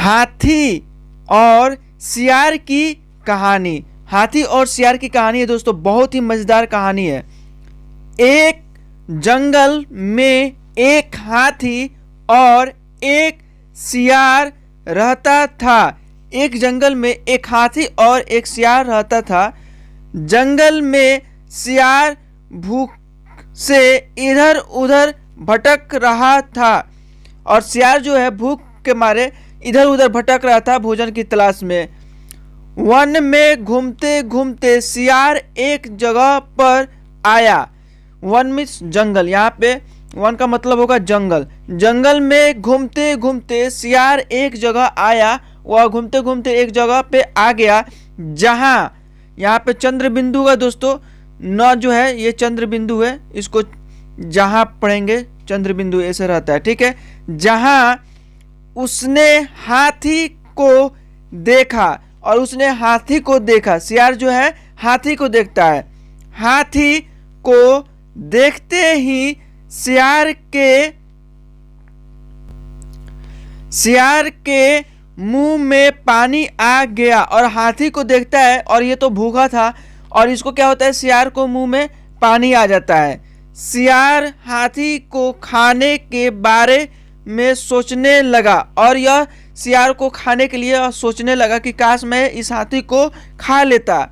हाथी और सियार की कहानी। हाथी और सियार की कहानी है दोस्तों, बहुत ही मजेदार कहानी है। एक जंगल में एक हाथी और एक सियार रहता था। एक जंगल में एक हाथी और एक सियार रहता था। जंगल में सियार भूख से इधर उधर भटक रहा था और सियार जो है भूख के मारे इधर उधर भटक रहा था भोजन की तलाश में। वन में घूमते घूमते सियार एक जगह पर आया। वन मीन्स जंगल, यहाँ पे वन का मतलब होगा जंगल। जंगल में घूमते घूमते सियार एक जगह आया। वह घूमते घूमते एक जगह पे आ गया जहाँ, यहाँ पे चंद्र बिंदु का दोस्तों, न जो है ये चंद्र बिंदु है, इसको जहाँ पढ़ेंगे चंद्र बिंदु ऐसे रहता है, ठीक है। जहाँ उसने हाथी को देखा और उसने हाथी को देखा। सियार जो है हाथी को देखता है। हाथी को देखते ही सियार के मुंह में पानी आ गया और हाथी को देखता है और ये तो भूखा था और इसको क्या होता है, सियार को मुंह में पानी आ जाता है। सियार हाथी को खाने के बारे में सोचने लगा और यह सियार को खाने के लिए सोचने लगा कि काश मैं इस हाथी को खा लेता।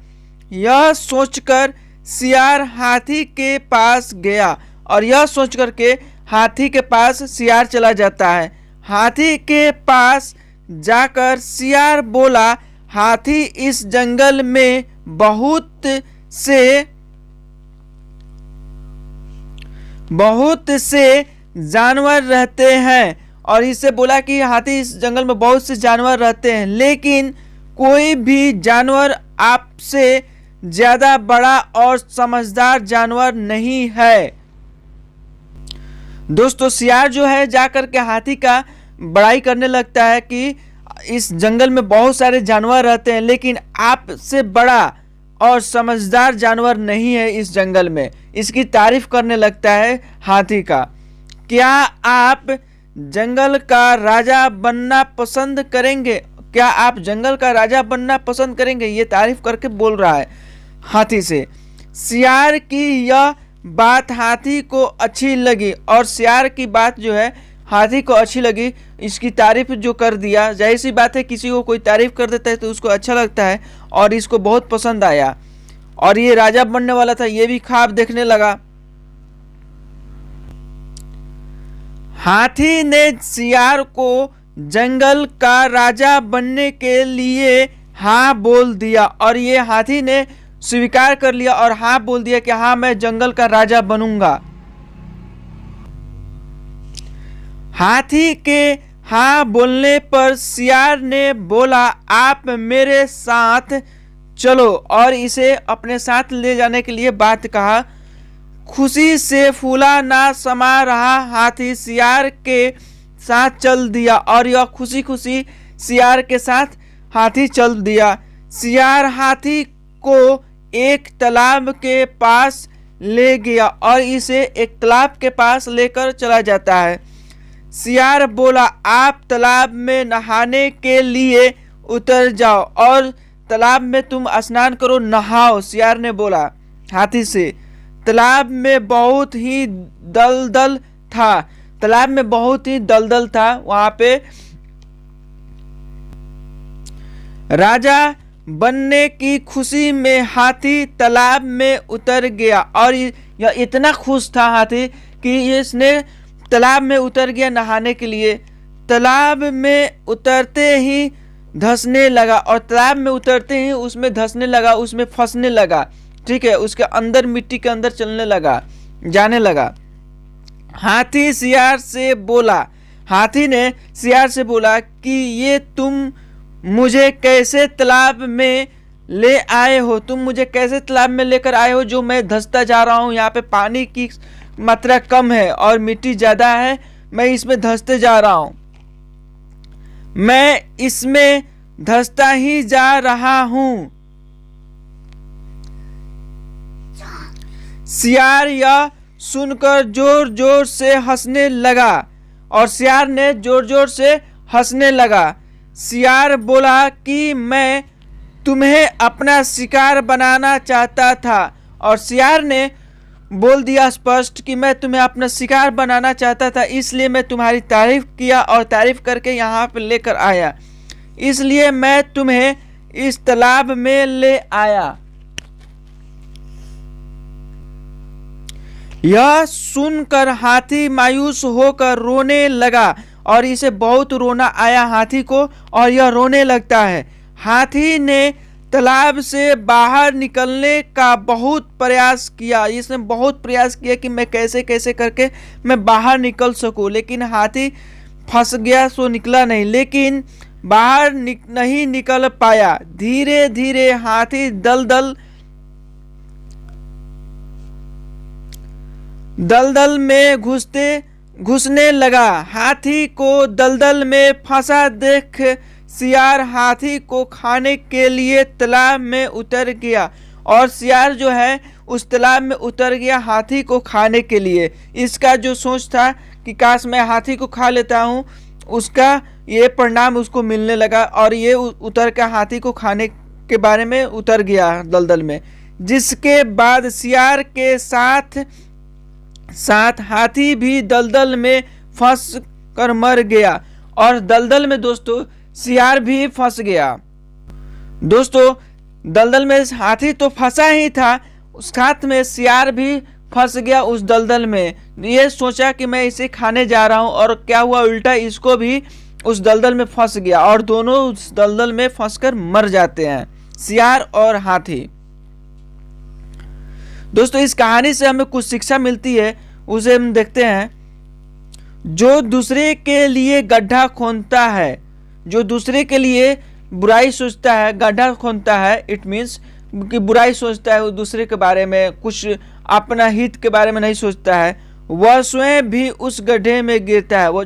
यह सोचकर सियार हाथी के पास गया और यह सोचकर के हाथी के पास सियार चला जाता है। हाथी के पास जाकर सियार बोला, हाथी इस जंगल में बहुत से जानवर रहते हैं और इससे बोला कि हाथी इस जंगल में बहुत से जानवर रहते हैं, लेकिन कोई भी जानवर आपसे ज्यादा बड़ा और समझदार जानवर नहीं है। दोस्तों सियार जो है जाकर के हाथी का बड़ाई करने लगता है कि इस जंगल में बहुत सारे जानवर रहते हैं, लेकिन आपसे बड़ा और समझदार जानवर नहीं है इस जंगल में। इसकी तारीफ करने लगता है हाथी का। क्या आप जंगल का राजा बनना पसंद करेंगे? क्या आप जंगल का राजा बनना पसंद करेंगे? ये तारीफ करके बोल रहा है हाथी से। सियार की यह बात हाथी को अच्छी लगी और सियार की बात जो है हाथी को अच्छी लगी। इसकी तारीफ जो कर दिया, जाहिर सी बात है किसी को कोई तारीफ कर देता है तो उसको अच्छा लगता है और इसको बहुत पसंद आया और ये राजा बनने वाला था, ये भी ख्वाब देखने लगा। हाथी ने सियार को जंगल का राजा बनने के लिए हाँ बोल दिया और ये हाथी ने स्वीकार कर लिया और हाँ बोल दिया कि हाँ मैं जंगल का राजा बनूंगा। हाथी के हाँ बोलने पर सियार ने बोला, आप मेरे साथ चलो, और इसे अपने साथ ले जाने के लिए बात कहा। खुशी से फूला ना समा रहा हाथी सियार के साथ चल दिया और यह खुशी खुशी सियार के साथ हाथी चल दिया। सियार हाथी को एक तालाब के पास ले गया और इसे एक तालाब के पास लेकर चला जाता है। सियार बोला, आप तालाब में नहाने के लिए उतर जाओ और तालाब में तुम स्नान करो, नहाओ। सियार ने बोला हाथी से। तालाब में बहुत ही दलदल था। तालाब में बहुत ही दलदल था। वहां पे राजा बनने की खुशी में हाथी तालाब में उतर गया और यह इतना खुश था हाथी कि इसने तालाब में उतर गया नहाने के लिए। तालाब में उतरते ही धंसने लगा और तालाब में उतरते ही उसमें धंसने लगा, उसमें फंसने लगा, ठीक है, उसके अंदर मिट्टी के अंदर चलने लगा, जाने लगा। हाथी सियार से बोला, हाथी ने सियार से बोला कि ये तुम मुझे कैसे तालाब में ले आए हो? तुम मुझे कैसे तालाब में लेकर आए हो जो मैं धंसता जा रहा हूँ? यहाँ पे पानी की मात्रा कम है और मिट्टी ज्यादा है, मैं इसमें धंसते जा रहा हूँ, मैं इसमें धंसता ही जा रहा हूँ। सियार यह सुनकर जोर जोर से हंसने लगा और सियार ने जोर जोर से हंसने लगा। सियार बोला कि मैं तुम्हें अपना शिकार बनाना चाहता था। और सियार ने बोल दिया स्पष्ट कि मैं तुम्हें अपना शिकार बनाना चाहता था, इसलिए मैं तुम्हारी तारीफ किया और तारीफ करके यहाँ पे लेकर आया, इसलिए मैं तुम्हें इस तालाब में ले आया। यह सुनकर हाथी मायूस होकर रोने लगा और इसे बहुत रोना आया हाथी को, और यह रोने लगता है। हाथी ने तालाब से बाहर निकलने का बहुत प्रयास किया, इसने बहुत प्रयास किया कि मैं कैसे कैसे करके मैं बाहर निकल सकूं, लेकिन हाथी फंस गया, सो निकला नहीं, लेकिन बाहर नहीं निकल पाया। धीरे धीरे हाथी दलदल में घुसने लगा। हाथी को दलदल में फंसा देख सियार हाथी को खाने के लिए तालाब में उतर गया, और सियार जो है उस तालाब में उतर गया हाथी को खाने के लिए। इसका जो सोच था कि काश मैं हाथी को खा लेता हूँ, उसका ये परिणाम उसको मिलने लगा, और ये उतर कर हाथी को खाने के बारे में उतर गया दलदल में। जिसके बाद सियार के साथ साथ हाथी भी दलदल में फंस कर मर गया, और दलदल में दोस्तों सियार भी फंस गया। दोस्तों दलदल में हाथी तो फंसा ही था, साथ में सियार भी फंस गया उस दलदल में। ये सोचा कि मैं इसे खाने जा रहा हूं, और क्या हुआ, उल्टा इसको भी उस दलदल में फंस गया, और दोनों उस दलदल में फंसकर मर जाते हैं, सियार और हाथी। दोस्तों इस कहानी से हमें कुछ शिक्षा मिलती है, उसे हम देखते हैं। जो दूसरे के लिए गड्ढा खोदता है, जो दूसरे के लिए बुराई सोचता है, गड्ढा खोदता है, इट मीन्स कि बुराई सोचता है, वो दूसरे के बारे में, कुछ अपना हित के बारे में नहीं सोचता है, वह स्वयं भी उस गड्ढे में गिरता है। वो